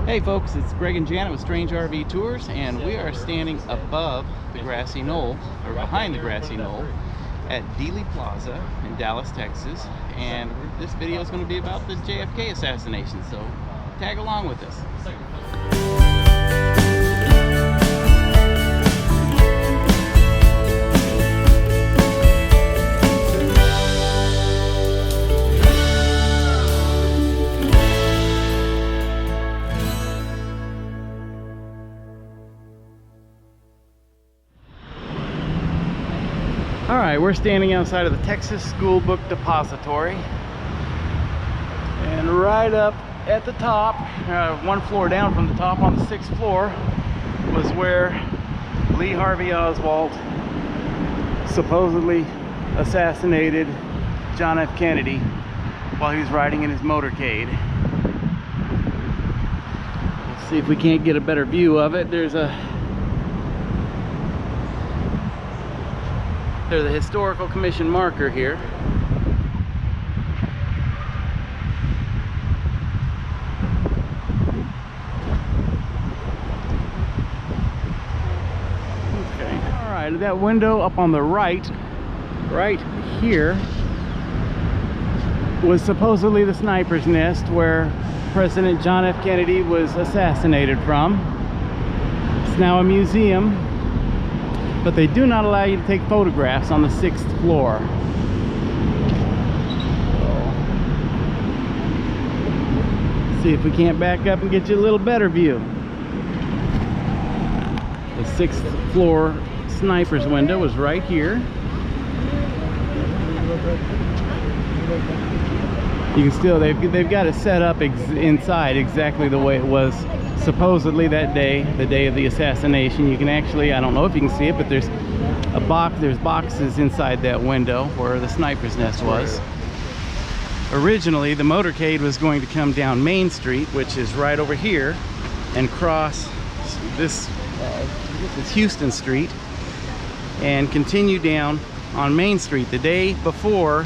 Hey folks, it's Greg and Janet with Strange RV Tours, and we are standing above the grassy knoll, or behind the grassy knoll, at Dealey Plaza in Dallas, Texas. And this video is going to be about the JFK assassination, so tag along with us. Alright, we're standing outside of the Texas School Book Depository, and right up at the top, one floor down from the top on the 6th floor, was where Lee Harvey Oswald supposedly assassinated John F. Kennedy while he was riding in his motorcade. Let's see if we can't get a better view of it. There's a historical commission marker here. Okay. All right, that window up on the right here, was supposedly the sniper's nest where President John F. Kennedy was assassinated from. It's now a museum, but they do not allow you to take photographs on the 6th floor. So, see if we can't back up and get you a little better view. The 6th floor sniper's window is right here. You can still, they've got it set up inside exactly the way it was supposedly that day, the day of the assassination. You can actually, I don't know if you can see it, but there's boxes inside that window where the sniper's nest was. Originally, the motorcade was going to come down Main Street, which is right over here, and cross this Houston Street and continue down on Main Street. The day before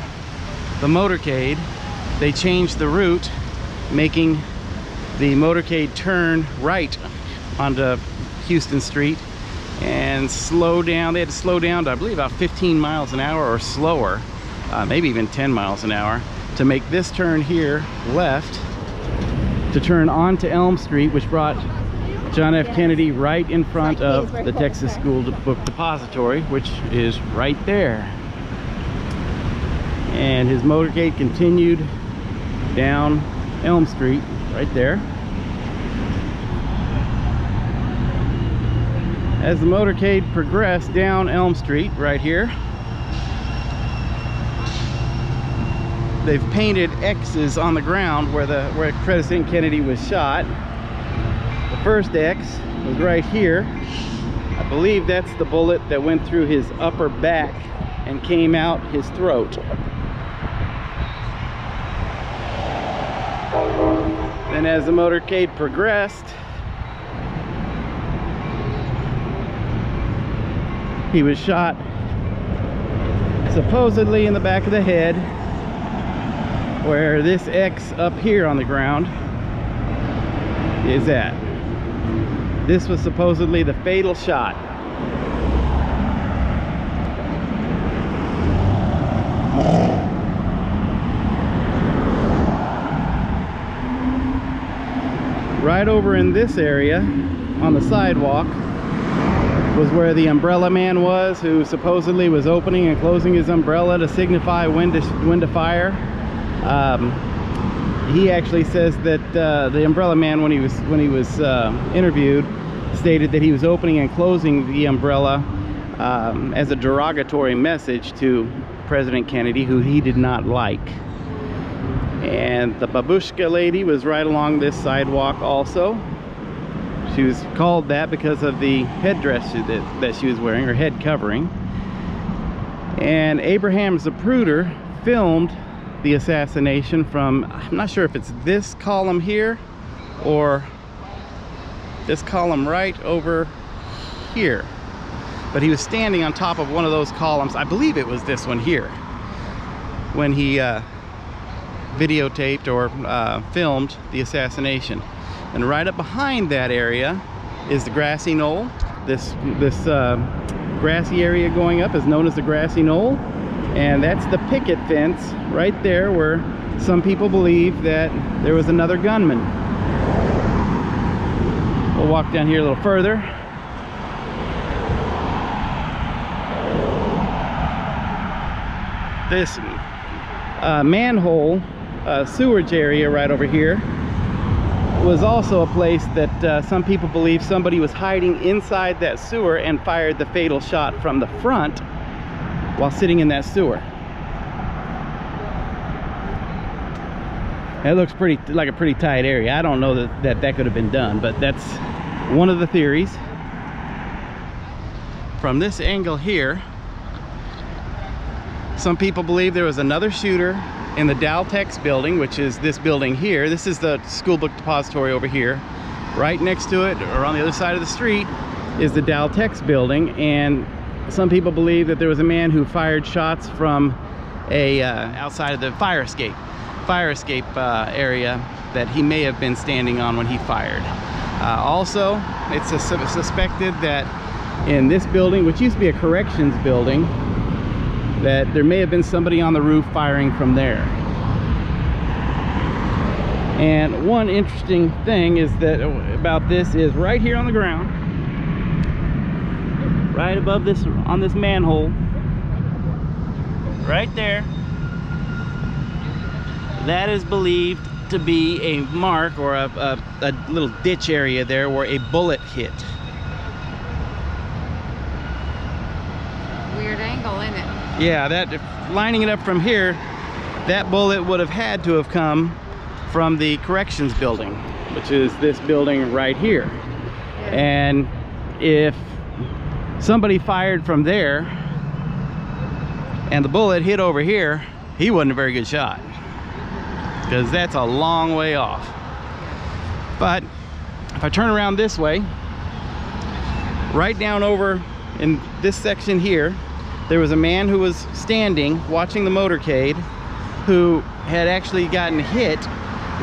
the motorcade, they changed the route, making the motorcade turn right onto Houston Street and slow down. They had to slow down to, I believe, about 15 miles an hour or slower, maybe even 10 miles an hour, to make this turn here left to turn onto Elm Street, which brought John F. Kennedy right in front of the Texas School Book Depository, which is right there. And his motorcade continued down Elm Street right there. As the motorcade progressed down Elm Street right here, they've painted X's on the ground where President Kennedy was shot. The first X was right here. I believe that's the bullet that went through his upper back and came out his throat. And as the motorcade progressed, he was shot supposedly in the back of the head, where this X up here on the ground is at. This was supposedly the fatal shot. Right over in this area on the sidewalk was where the umbrella man was, who supposedly was opening and closing his umbrella to signify when to fire. He actually says that the umbrella man, when he was interviewed, stated that he was opening and closing the umbrella as a derogatory message to President Kennedy, who he did not like. And the babushka lady was right along this sidewalk also. She was called that because of the headdress that she was wearing, her head covering. And Abraham Zapruder filmed the assassination from, I'm not sure if it's this column here or this column right over here, but he was standing on top of one of those columns. I believe it was this one here, when he videotaped or filmed the assassination. And right up behind that area is the grassy knoll. This grassy area going up is known as the grassy knoll, and that's the picket fence right there where some people believe that there was another gunman. We'll walk down here a little further. This manhole sewage area right over here was also a place that some people believe somebody was hiding inside that sewer and fired the fatal shot from the front while sitting in that sewer. That looks like a pretty tight area. I don't know that could have been done, but that's one of the theories. From this angle here, some people believe there was another shooter in the Daltex building, which is this building here. This is the school book depository over here. Right next to it, or on the other side of the street, is the Daltex building, and some people believe that there was a man who fired shots from a outside of the fire escape area that he may have been standing on when he fired. Also, it's suspected that in this building, which used to be a corrections building, that there may have been somebody on the roof firing from there. And one interesting thing is that about this is right here on the ground, right above this, on this manhole, right there, that is believed to be a mark or a little ditch area there where a bullet hit. Weird angle, isn't it? Yeah, lining it up from here, that bullet would have had to have come from the corrections building, which is this building right here. Yeah. And if somebody fired from there and the bullet hit over here, he wasn't a very good shot, because that's a long way off. But if I turn around this way, right down over in this section here, there was a man who was standing watching the motorcade who had actually gotten hit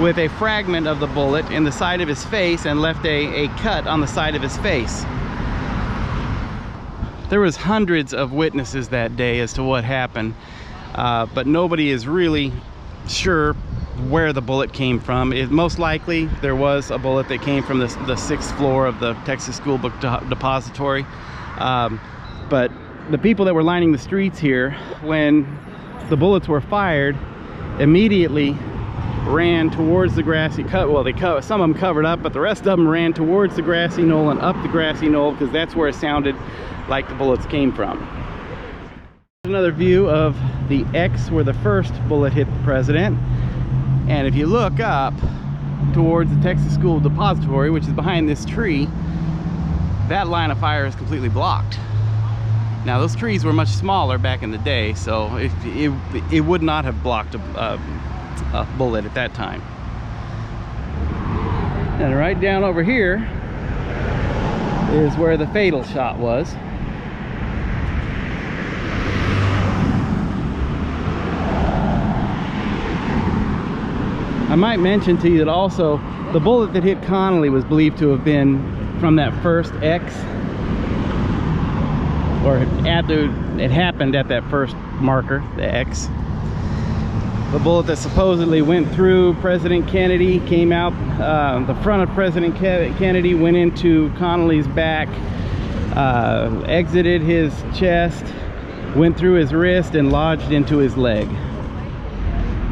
with a fragment of the bullet in the side of his face and left a cut on the side of his face. There was hundreds of witnesses that day as to what happened, but nobody is really sure where the bullet came from. Most likely there was a bullet that came from the 6th floor of the Texas School Book Depository, but the people that were lining the streets here when the bullets were fired immediately ran towards the grassy some of them covered up, but the rest of them ran towards the grassy knoll and up the grassy knoll, because that's where it sounded like the bullets came from. Another view of the X where the first bullet hit the president, and if you look up towards the Texas School Depository, which is behind this tree, that line of fire is completely blocked. Now those trees were much smaller back in the day, so it would not have blocked a bullet at that time. And right down over here is where the fatal shot was. I might mention to you that also the bullet that hit Connolly was believed to have been from that first X, or it happened at that first marker, the X. The bullet that supposedly went through President Kennedy, came out the front of President Kennedy, went into Connolly's back, exited his chest, went through his wrist, and lodged into his leg.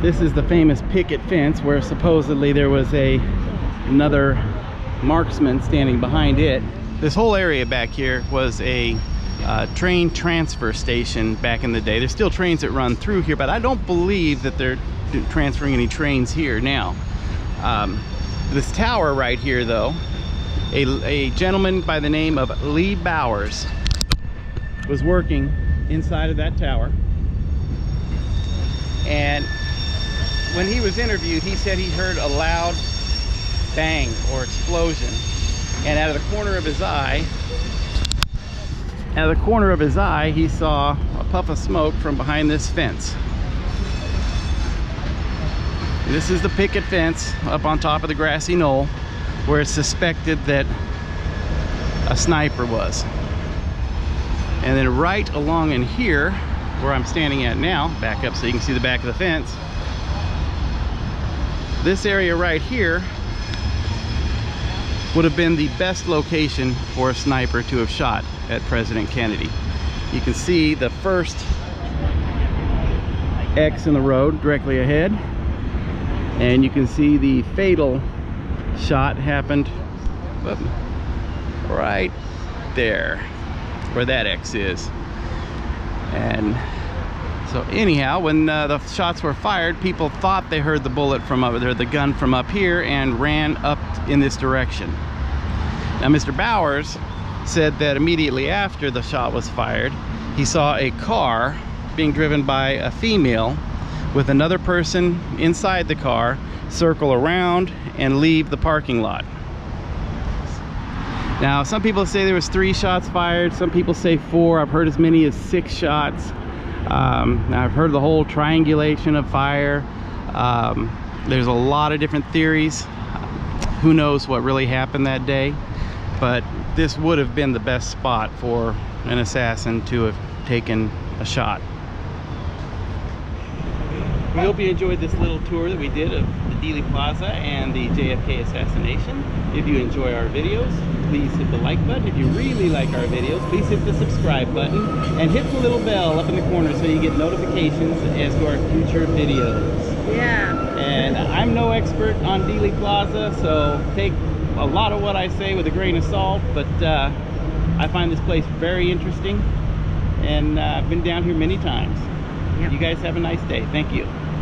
This is the famous picket fence where supposedly there was another marksman standing behind it. This whole area back here was a train transfer station back in the day. There's still trains that run through here, but I don't believe that they're transferring any trains here now. This tower right here, though, a gentleman by the name of Lee Bowers was working inside of that tower, and when he was interviewed, he said he heard a loud bang or explosion, and out of the corner of his eye, he saw a puff of smoke from behind this fence. This is the picket fence up on top of the grassy knoll. where it's suspected that a sniper was. And then right along in here, where I'm standing at now, back up so you can see the back of the fence, this area right here would have been the best location for a sniper to have shot at President Kennedy. You can see the first X in the road directly ahead, and you can see the fatal shot happened right there where that X is. And so anyhow, when the shots were fired, people thought they heard the bullet from up there, the gun from up here, and ran up in this direction. Now Mr. Bowers said that immediately after the shot was fired, he saw a car being driven by a female with another person inside the car circle around and leave the parking lot. Now some people say there was 3 shots fired, some people say 4. I've heard as many as 6 shots. Now I've heard the whole triangulation of fire. There's a lot of different theories. Who knows what really happened that day, but this would have been the best spot for an assassin to have taken a shot. We hope you enjoyed this little tour that we did of the Dealey Plaza and the JFK assassination. If you enjoy our videos, please hit the like button. If you really like our videos, please hit the subscribe button and hit the little bell up in the corner so you get notifications as to our future videos. Yeah. And I'm no expert on Dealey Plaza, so take a lot of what I say with a grain of salt, but I find this place very interesting, and I've been down here many times. Yep. You guys have a nice day. Thank you.